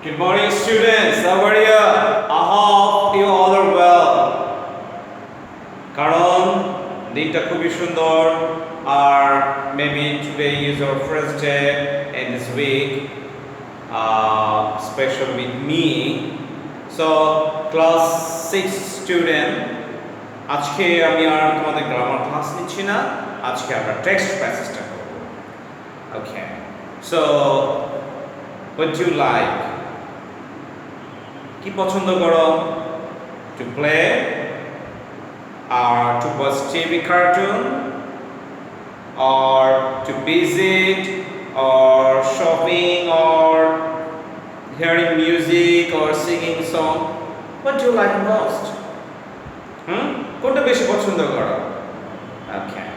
Good morning, students. How are you? I hope you all are well. কারণ দিনটা খুবই সুন্দর আর maybe today is our first day in this week, special with me. So class 6 student, আজকে আমি আর তোমাদের grammar class নিচ্ছি না, আজকে আমরা টেক্সট প্যাসেজটা করব। Okay. So what do you like? কি পছন্দ করো? To play or to watch TV cartoon or to visit or shopping or hearing music or singing song? What do you like most? কোনটা বেশি পছন্দ করো? Okay.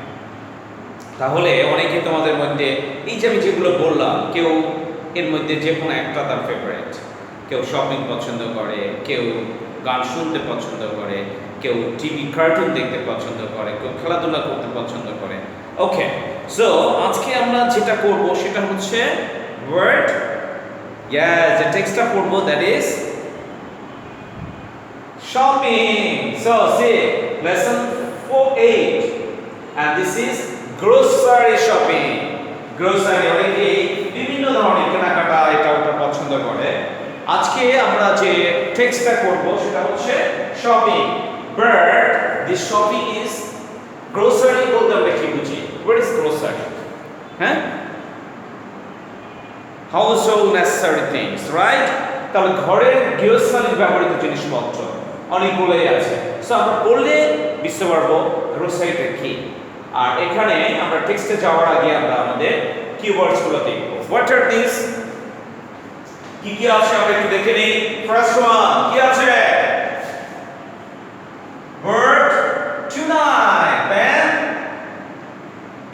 তাহলে অনেকে তোমাদের মধ্যে এই যে আমি যেগুলো বললাম, কেউ এর মধ্যে যে কোনো একটা তার ফেভারিট। কেউ শপিং পছন্দ করে, কেউ গান শুনতে পছন্দ করে, কেউ টিভি কার্টুন দেখতে পছন্দ করে, কেউ খেলাধুলা করতে পছন্দ করে। ওকে, সো আজকে আমরা যেটা করব সেটা হচ্ছে ওয়ার্ড, যে টেক্সটটা পড়বো, that is shopping. So see lesson 4-8 and this is grocery shopping. Grocery অনেকে বিভিন্ন ধরনের কেনাকাটা এটা ওটা পছন্দ করে। আজকে আমরা যে টেক্সটটা করব সেটা হচ্ছে shopping. But this shopping is grocery বলতে আমরা কি বুঝি? What is grocery? Household necessary things, right? তাহলে ঘরের গৃহস্থালির ব্যবহৃত জিনিসপত্র অনেকগুলোই আছে। সো আমরা পড়লে বুঝতে পারবো গ্রোসারিটা কি। আর এখানে আমরা টেক্সটে যাওয়ার আগে আমরা আমাদের কিওয়ার্ডসগুলো দেখব। What are this? কি কি আছে আমরা একটু দেখে নেই। ফার্স্ট ওয়ান কি আছে? Word tonight, then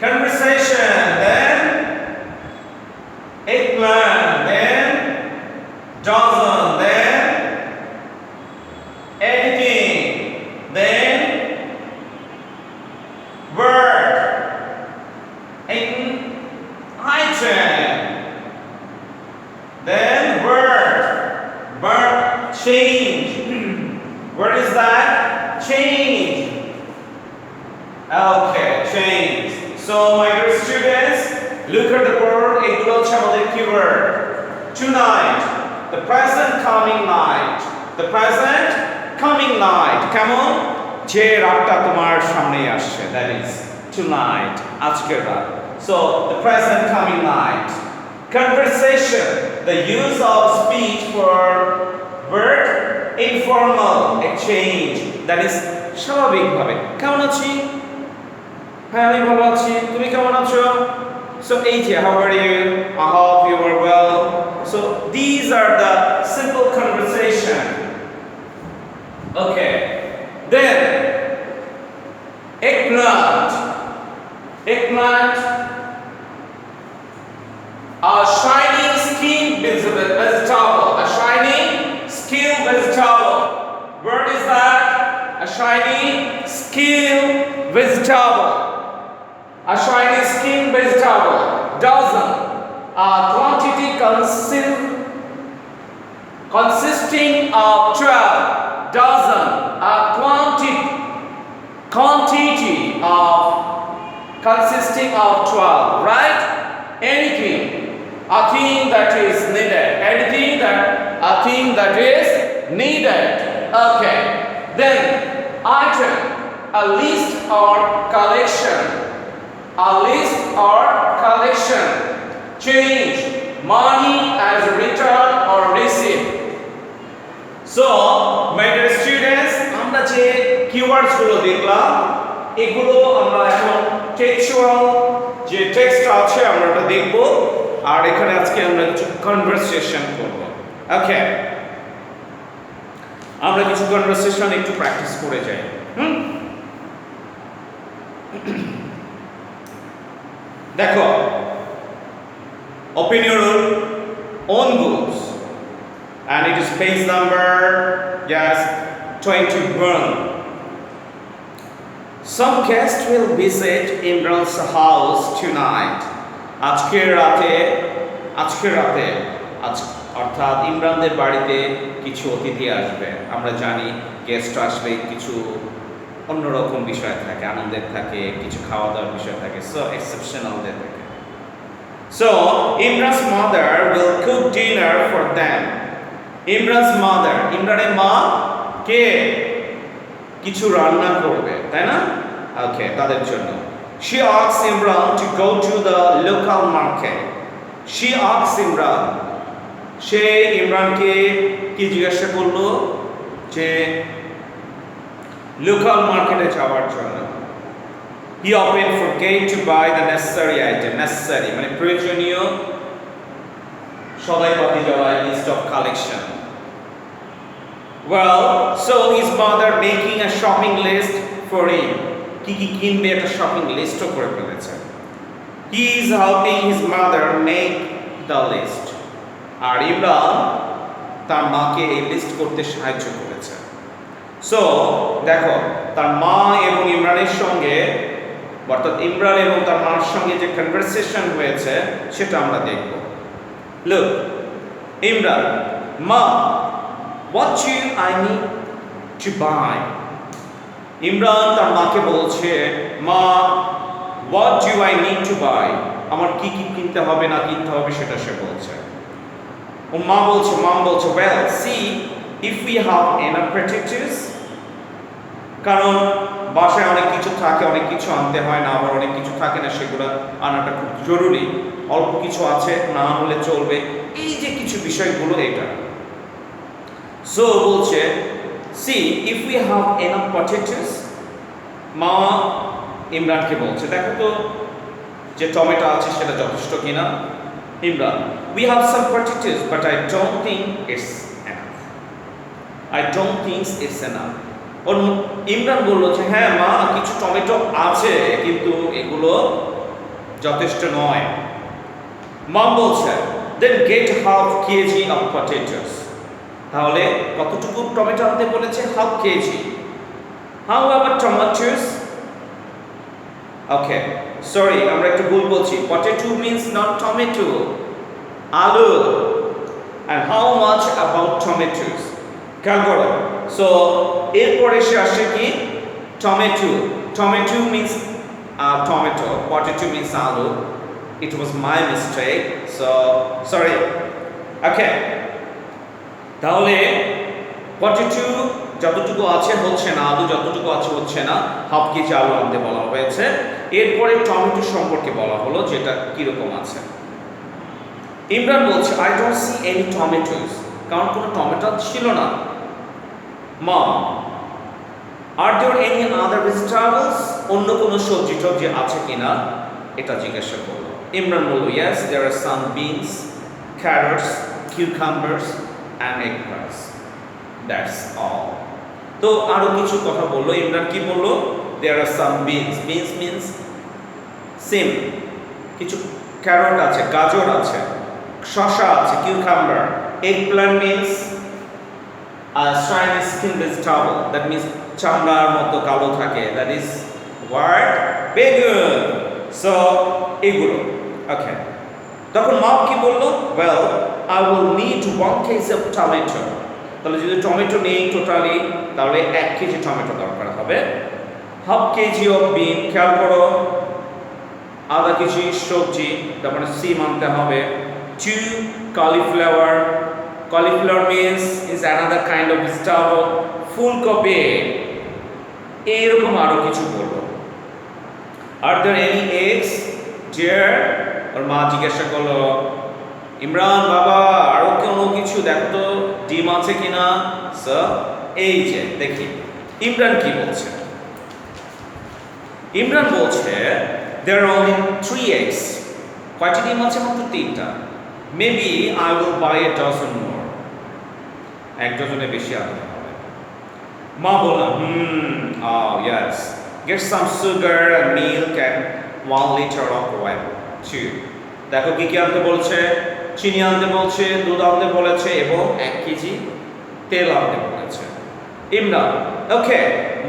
conversation, then eggplant, then dozen, then editing, then word, item, then word change. What is that? Change. Okay, change. So my dear students, look at the word. এগুলো হচ্ছে আমাদের keyword. Tonight, the present coming night. The present coming night. কেমন? যে রাতটা তোমার সামনে আসছে, that is tonight, আজকের রাত. So the present coming night. Conversation, the use of speech for word informal exchange, that is স্বাভাবিকভাবে। কেমন আছি? হ্যাঁ আমি ভালো আছি, তুমি কেমন আছো? So এই যে how are you? I hope you are well. So these are the simple conversation. Okay, then eggplant. A shining skin vegetable. A shining skin vegetable. What is that? A shining skin vegetable. A shining skin vegetable. Dozen. A quantity consisting of 12. Dozen. A quantity of consisting of 12. Right? Anything. A thing that is needed. Anything a thing that is needed. Okay. Then item, a list or collection. A list or collection. Change, money as return or receipt. So, my dear students, আমরা যে keywords গুলো দেখলাম, এগুলো আমরা এখন textual যে text আছে আমরা এটা দেখব। আর এখানে আজকে আমরা কিছু কনভারসেশন করব। ওকে, আমরা কিছু কনভারসেশন একটু প্র্যাকটিস করে যাই। দেখো, open your own books and it is page number 21. Some guests will visit Imran's house tonight. আজকের রাতে আচ্ছা, অর্থাৎ ইমরানদের বাড়িতে কিছু অতিথি আসবে। আমরা জানি গেস্ট আসলে কিছু অন্যরকম বিষয় থাকে, আনন্দের থাকে, কিছু খাওয়া দাওয়ার বিষয় থাকে, সো এক্সেপশনাল ডে থাকে। So Imran's mother will cook dinner for them. Imran's mother, ইমরানের মা কে কিছু রান্না করবে, তাই না? ওকে, তাদের জন্য। She asks Imran to go to the local market. She asks Imran. সে ইমরানকে কি জিজ্ঞাসা করলো? যে লোকাল মার্কেটে যাওয়ার জন্য। He often forget to buy the necessary item. Necessary মানে প্রয়োজনীয় সদাইপাতি যাওয়া, list of collection. Well, so his mother making a shopping list for him. কি কি কিনবে একটা শপিং লিস্টও করে ফেলেছে। He is helping his mother make the list. আর ইমরান তার মাকে এই লিস্ট করতে সাহায্য করেছে। সো দেখো, তার মা এবং ইমরানের সঙ্গে, অর্থাৎ ইমরান এবং তার মার সঙ্গে যে কনভারসেশন হয়েছে সেটা আমরা দেখব। Look, ইমরান, মা, what do I need to buy? Imran তার মাকে বলছে, মা, what do I need to buy? আমার কি কি কিনতে হবে না কিনতে হবে সেটা সে বলছে। ও মম বলছে, well, see if we have enough potatoes. কারণ বাসায় অনেক কিছু থাকে, অনেক কিছু আনতে হয় না, আবার অনেক কিছু থাকে না, সেগুলো আনাটা খুব জরুরি। অল্প কিছু আছে, না হলে চলবে, এই যে কিছু বিষয়গুলো এটা। সো বলছে, see if we have enough potatoes. মা ইমরানকে বলছে, দেখো তো যে টমেটো আছে সেটা যথেষ্ট কিনা। Imran, we have some potatoes but I don't think it's enough. I don't think it's enough. Imran বলল যে হ্যাঁ মা, কিছু টমেটো আছে কিন্তু এগুলো যথেষ্ট নয়। মা বলছে, then get half kg of potatoes. তাহলে কতটুকু টমেটো আনতে বলেছে? half kg. How about tomatoes? Okay, sorry, আমরা একটু ভুল বলছি। Potato means not tomato, আলু। And how much about tomatoes? খেয়াল করো। সো এরপরে সে আসে কি? Tomato. Tomato means tomato, potato means আলু। It was my mistake, so sorry. Okay, তাহলে পটেটো যতটুকু আছে হচ্ছে না, আলু যতটুকু আছে হচ্ছে না, হাফ কেজি আলু আনতে বলা হয়েছে। এরপরে টমেটো সম্পর্কে বলা হলো যেটা কিরকম আছে। ইমরান বলছে, I don't see any tomatoes, কারণ কোনো টমেটো ছিল না। মম, আর দেয়ার এনি আদার ভেজিটেবলস, অন্য কোনো সবজি টবজি আছে কিনা এটা জিজ্ঞাসা করলো। ইমরান বলল, yes there are some beans, carrots, cucumbers and eggplants, that's all. তো আরো কিছু কথা বললো। ইমরান কি বললো? There are some beans, beans means সিম, কিছু ক্যারট আছে, গাজর আছে, শসা আছে, cucumber. Eggplant means shiny skin vegetable, that means চামড়ার মতো কালো থাকে, that is what? বেগুন। সো এগুলো ওকে। তখন মা কি বললো? well I will need 1 kg of tomato. তাহলে যদি টমেটো নেই টোটালি, তাহলে 1 কেজি টমেটো দরকার হবে। হাফ কেজি অফ বিন, খেয়াল করো, আধা কেজি সবজি, তারপরে সিম আনতে হবে। 2 cauliflower. Cauliflower means is another kind of vegetable. ফুলকপি, এরকম আরো কিছু বলবো। Are there any eggs dear? ওর মা জিজ্ঞাসা করলো, ইমরান বাবা আরো কোনো কিছু দেখো তো, ডিম আছে কিনা। স্যার এই যে দেখি ইমরান কি বলছে। ইমরান বলছে, there are only 3 eggs. কয়টি ডিম আছে? মাত্র 3টা। Maybe I will buy a dozen more. 1 ডজনের বেশি আনতে হবে। মা বলল, oh yes, get some sugar and milk and 1 liter of oil too. দেখো কি কি আনতে বলছে? চিনি আনতে বলছে, দুধ আনতে বলেছে এবং 1 কেজি তেল আনতে বলেছে। ইমরান, ওকে,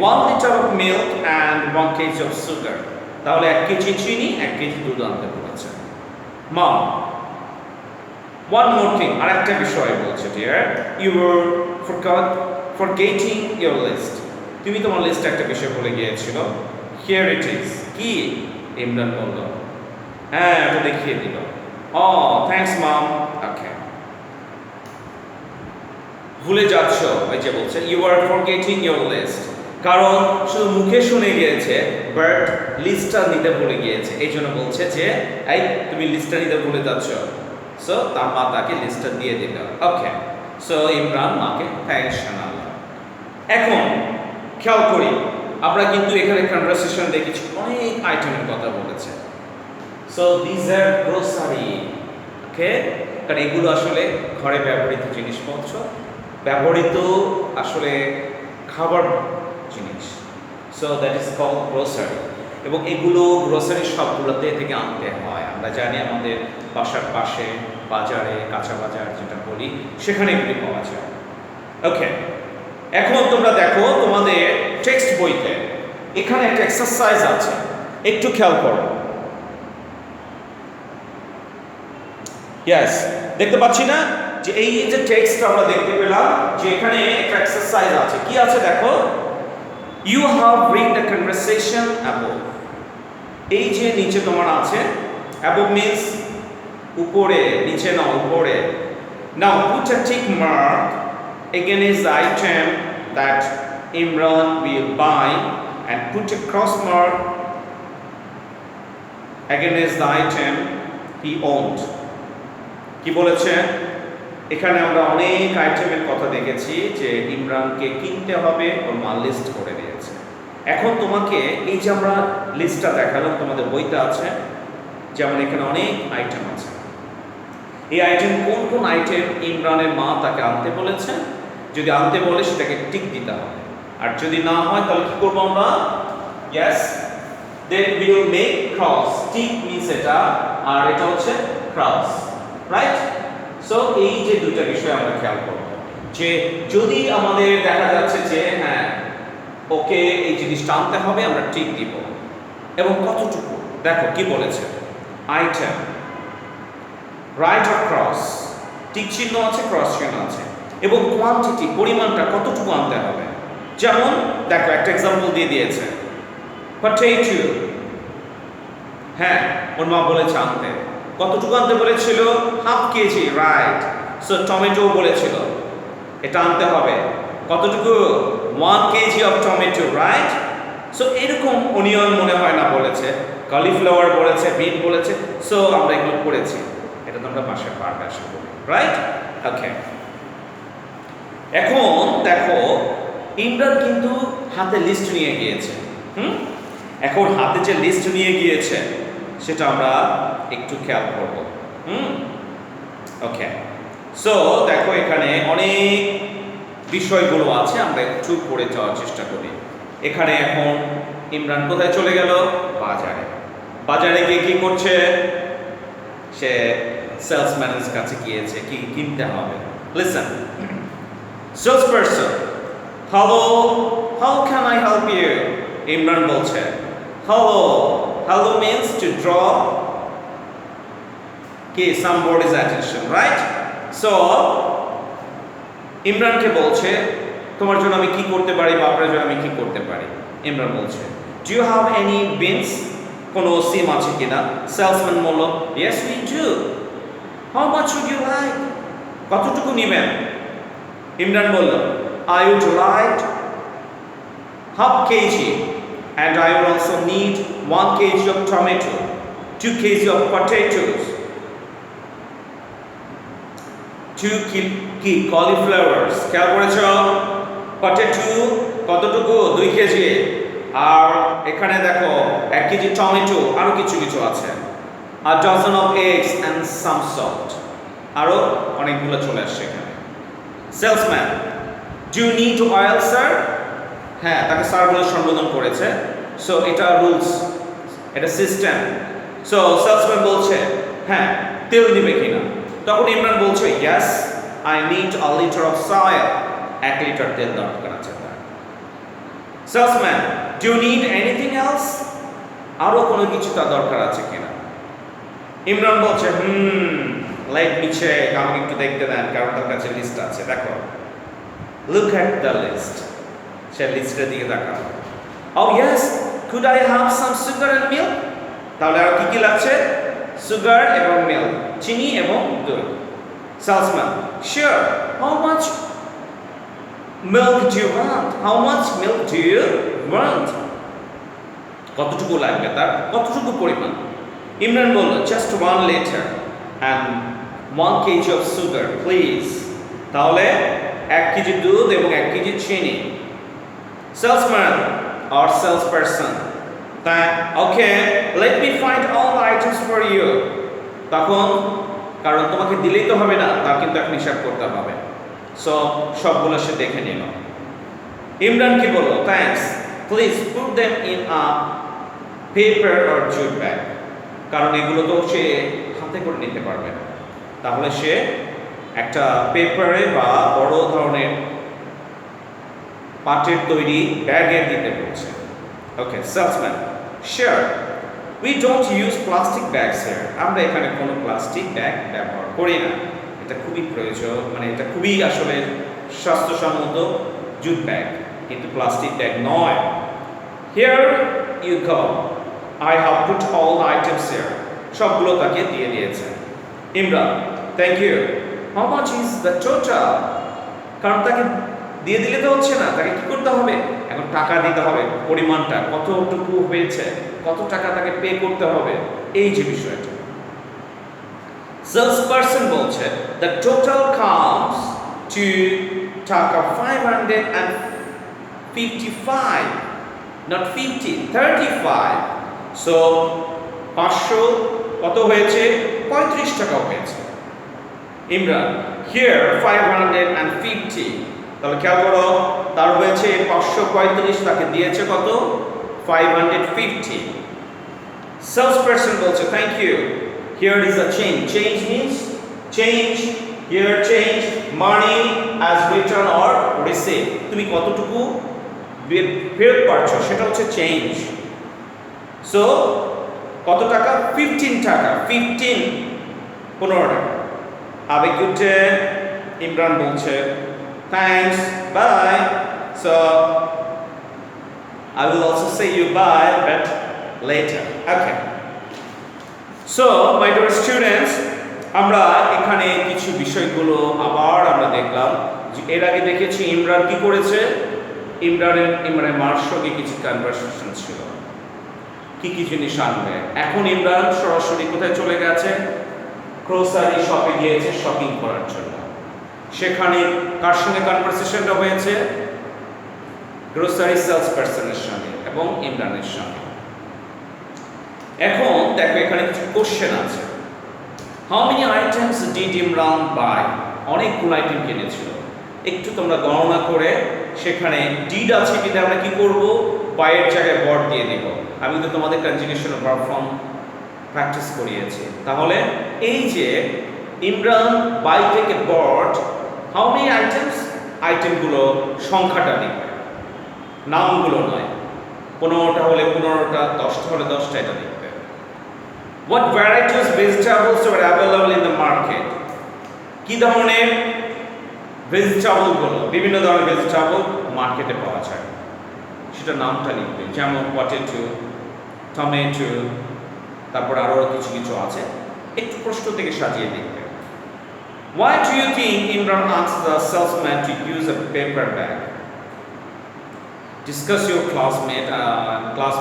1 liter of milk and 1 kg of sugar. তাহলে 1 কেজি চিনি, 1 কেজি দুধ আনতে বলেছে। মম, One more thing, আরেকটা বিষয় বলছে dear, you were forgetting your list. তুমি তোমার লিস্টে একটা বিষয় ভুলে গিয়েছিল। Here it is. কি? ইমরান বলল। হ্যাঁ, এটা দেখিয়ে দিল। Oh, thanks mom. Okay. ভুলে যাচ্ছ, ওই যে বলছে you are forgetting your list. কারণ শুধু মুখে শুনে গিয়েছে বাট লিস্টটা নিতে ভুলে গিয়েছে, এই জন্য বলছে যে এই তুমি লিস্টটা নিতে ভুলে যাচ্ছ। সো তার মা তাকে লিস্টটা দিয়ে দিল। ওকে, সো ইমরান মাকে থ্যাঙ্কস জানাল। এখন খেয়াল করি, আমরা কিন্তু এখানে কনভারসেশন দেখেছি অনেক আইটেমের কথা বলেছে। সো দিস আর গ্রোসারি, ওকে, কারণ এগুলো আসলে ঘরে ব্যবহৃত জিনিসপত্র, ব্যবহৃত আসলে খাবার জিনিস। So that is called grocery. এবং এগুলো গ্রোসারি শপগুলোতে থেকে আনতে হয়। আমরা জানি আমাদের বাসার পাশে বাজারে, কাঁচা বাজার যেটা বলি, সেখানে এগুলি পাওয়া যায়। ওকে, এখন তোমরা দেখো তোমাদের টেক্সট বইতে এখানে একটা এক্সারসাইজ আছে, একটু খেয়াল করো। ইয়েস, দেখতে পাচ্ছি না যে এই যে টেক্সট আমরা দেখতে পেলাম যে এখানে একটা এক্সারসাইজ আছে। কি আছে দেখো, you have read the conversation above. এই যে নিচে তোমার আছে, above means উপরে, নিচে না উপরে। now put a tick mark against the item that Imran will buy and put a cross mark against the item he owned. কি বলেছে এখানে? আমরা অনেক আইটেমের কথা দেখেছি যে ইমরানকে কিনতে হবে, ওর মা লিস্ট করে দিয়েছে। এখন তোমাকে এই যে আমরা লিস্টটা দেখালাম, তোমাদের বইতে আছে, যেমন এখানে অনেক আইটেম আছে। এই আইটেম কোন কোন আইটেম ইমরানের মা তাকে আনতে বলেছে, যদি আনতে বলে সেটাকে টিক দিতে হবে, আর যদি না হয় তাহলে কি করবো আমরা? Yes, then we will make cross. Tick means এটা, আর এটা হচ্ছে ক্রস, রাইট? সো এই যে দুইটা বিষয় আমরা খেয়াল করব, যে যদি আমাদের দেখা যাচ্ছে যে হ্যাঁ ওকে এই জিনিসটা আনতে হবে, আমরা টিক দিব। এবং কতটুকু দেখো কি বলেছে, item, right or cross, tick চিহ্ন আছে, ক্রস চিহ্ন আছে, এবং কোয়ান্টিটি, পরিমাণটা কতটুকু আনতে হবে। যেমন দেখো একটা এক্সাম্পল দিয়ে দিয়েছে, পটেটো, হ্যাঁ ওর মা বলেছে আনতে, কতটুকু আনতে বলেছিল? Half KG, right. So tomato বলেছিল এটা আনতে হবে কতটুকু? 1 KG of tomato, right? So এরকম অনিয়ন মনে হয় না বলেছে, কলিফ্লাওয়ার বলেছে, বিন বলেছে। সো আমরা এগুলো পড়েছি, এটা তোমরা বাসায় পারবে আশা করি, রাইট? ওকে, এখন দেখো ইমরান কিন্তু হাতে লিস্ট নিয়ে গিয়েছে। এখন হাতে যে লিস্ট নিয়ে গিয়েছে সেটা আমরা একটু খেয়াল করব। ওকে, সো দেখো এখানে অনেক বিষয়গুলো আছে, আমরা একটু পড়ে যাওয়ার চেষ্টা করি। এখানে এখন ইমরান কোথায় চলে গেল? বাজারে। বাজারে গিয়ে কি করছে? সে সেলসম্যানের কাছে গিয়েছে, কি কিনতে হবে। Listen, sales person, hello, how can I help you? Imran বলছে hello. Hello means to draw somebody's attention, right? So ইমরানকে বলছে তোমার জন্য আমি কি করতে পারি, বা আপনার জন্য আমি কি করতে পারি। ইমরান বলছে do you have any beans? কোনো সিম আছে কিনা? সেলসম্যান বলল yes we do. How much would you like? কতটুকু নেবেন? ইমরান বলল I would like half kg. And I will also need 1 kg of tomato, 2 kg of potatoes, 2 kg cauliflowers. খেয়াল করেছো? Potato কতটুকু? 2 কেজি। আর এখানে দেখো 1 কেজি টমেটো, আরো কিছু কিছু আছে, a dozen of eggs and some salt, আরো অনেকগুলো চলে আসছে এখানে। Salesman, do you need oil sir? হ্যাঁ, তাকে স্যার বলে সম্বোধন করেছে। সো এটা রুলস, এটা সিস্টেম। সো সেলসম্যান বলছে হ্যাঁ তেল দিবে কিনা? তখন ইমরান বলছে yes I need a litre of soil, 1 litre তেল দরকার আছে তার। Salesman, do you need anything else? আরো কোনো কিছু তার দরকার আছে কিনা? ইমরান বলছে লেট মি চেক, আমাকে একটু দেখতে দেন, কারণ তার কাছে লিস্ট আছে। দেখো, লুক অ্যাট দ্য লিস্ট, সে লিস্টের দিকে তাকাও। Oh yes, could I have some sugar and milk? তাহলে আর কি কি লাগছে? সুগার এবং মিল্ক, চিনি এবং দুধ। Salesman, sure, how much milk do you want? How much milk do you want? কতটুকু লাগবে, তার কতটুকু পরিমাণ? ইমরান বলল, just 1 litre and 1 KG of sugar please. তাহলে 1 কেজি দুধ এবং 1 কেজি চিনি। Salesman or salesperson, okay, let me find all the items for you. তখন কারণ তোমাকে দিলেই তো হবে না, তার কিন্তু এক হিসাব করতে হবে। সো সবগুলো সে দেখে নিল। ইমরান কি বলল? Thanks, please put them in a paper or jute bag. কারণ এগুলো তো সে হাতে করে নিতে পারবে না, তাহলে সে একটা পেপারে বা বড় ধরনের পাটের তৈরি ব্যাগে দিতে বলছে। Okay, salesman, sure, we don't use plastic bags here. আমরা এখানে কোনো প্লাস্টিক ব্যাগ ব্যবহার করি না। এটা খুবই প্রয়োজন, মানে এটা খুবই আসলে স্বাস্থ্যসম্মত জুট ব্যাগ, কিন্তু প্লাস্টিক ব্যাগ নয়। Here you go, I have put all the items here. সবগুলো তাকে দিয়ে দিয়েছে। Imran, thank you, how much is the total? কারণ তাকে দিয়ে দিলে তো হচ্ছে না, তাকে কি করতে হবে? এখন টাকা দিতে হবে, পরিমাণটা কতটুকু হয়েছে, কত টাকা তাকে পে করতে হবে, এই যে বিষয়টা। সেলস পারসন বলছে, দ্য টোটাল কামস টু টাকা 555, নট 50, 35। সো 500 কত হয়েছে? 35 টাকা হয়েছে। ইমরান, হিয়ার 550। তাহলে খেয়াল করো, তার হয়েছে 535, তাকে দিয়েছে কত? 550। সেলস পারসন বলছে, thank you, here is a change. Change means change, here change, money as return or receive. তুমি কতটুকু ফেরত পাচ্ছ সেটা হচ্ছে চেঞ্জ। সো কত টাকা? 15 টাকা। 15 টাকা। Have a good day. Imran বলছে, thanks, bye. So I will also say you bye, but later. Okay. So my dear students, আমরা এখানে কিছু বিষয়গুলো আবার আমরা দেখলাম যে এর আগে দেখেছি ইমরান কি করেছে। ইমরানের মার সঙ্গে কিছু কনভারসেশন ছিল, কি কি জিনিস আনবে। এখন ইমরান সরাসরি কোথায় চলে গেছে? গ্রোসারি শপে গিয়েছে শপিং করার জন্য। সেখানে কার সঙ্গে কনভারসেশনটা হয়েছে? গ্রোসারি সেলস পারসনের সঙ্গে এবং ইমরানের সঙ্গে। এখন দেখো এখানে কিছু কোশ্চেন আছে। How many items did Imran buy? অনেকগুলো আইটেম কিনেছিল। একটু তোমরা গণনা করে সেখানে ডিড আছে কিন্তু আমরা কি করব? বাইয়ের জায়গায় বট দিয়ে দেব। আমি তো তোমাদের conjugation of verb form practice করিয়েছি। তাহলে এই যে ইমরান বাই থেকে বট, হাউ মেনি আইটেমস? আইটেমগুলো সংখ্যাটা লিখবে, নামগুলো নয়। 15টা হলে 15টা, 10টা হলে 10টা, এটা লিখবে। What varieties vegetables were available in the market? কি ধরনের ভেজিটেবলগুলো, বিভিন্ন ধরনের ভেজিটেবল মার্কেটে পাওয়া যায়, সেটা নামটা লিখবে। যেমন পটেটো, টমেটো, তারপর আরও কিছু কিছু আছে, একটু প্রশ্ন থেকে সাজিয়ে লিখবে। Why do you think Imran asked the salesman to use a paper bag? Discuss your class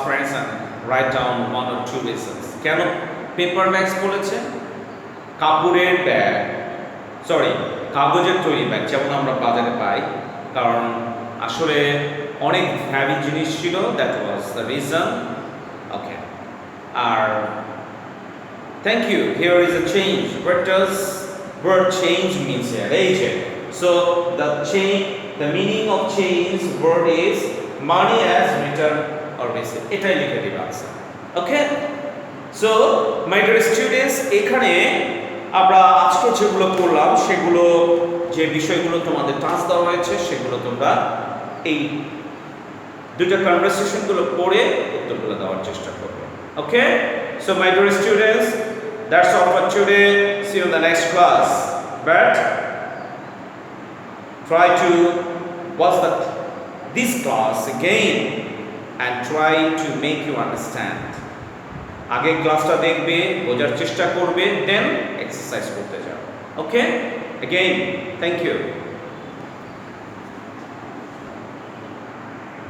friends and write down 1 or 2 reasons. কেন পেপার ব্যাগস বলেছে? কাপড়ের ব্যাগ, কাগজের তৈরি ব্যাগ যেমন আমরা বাজারে পাই, কারণ আসলে অনেক হ্যাভি জিনিস ছিল, that was the reason. Okay, আর thank you, here is a change. What does word change means here? So the meaning of change word is money as return or receive. এটাই লিখে দিবা answer. Okay, so my dear students, এখানে আমরা আজকে যেগুলো করলাম সেগুলো, যে বিষয়গুলো তোমাদের টাস্ক দেওয়া হয়েছে সেগুলো তোমরা এই দুটো কনভারসেশনগুলো পড়ে উত্তরগুলো দেওয়ার চেষ্টা করবে। Okay, so my dear students, That's all for today. See you in the next class. But try to watch this class again and try to make you understand. আগে ক্লাসটা দেখবে, বোঝার চেষ্টা করবে, দেন এক্সারসাইজ করতে যাও। ওকে, again, thank you.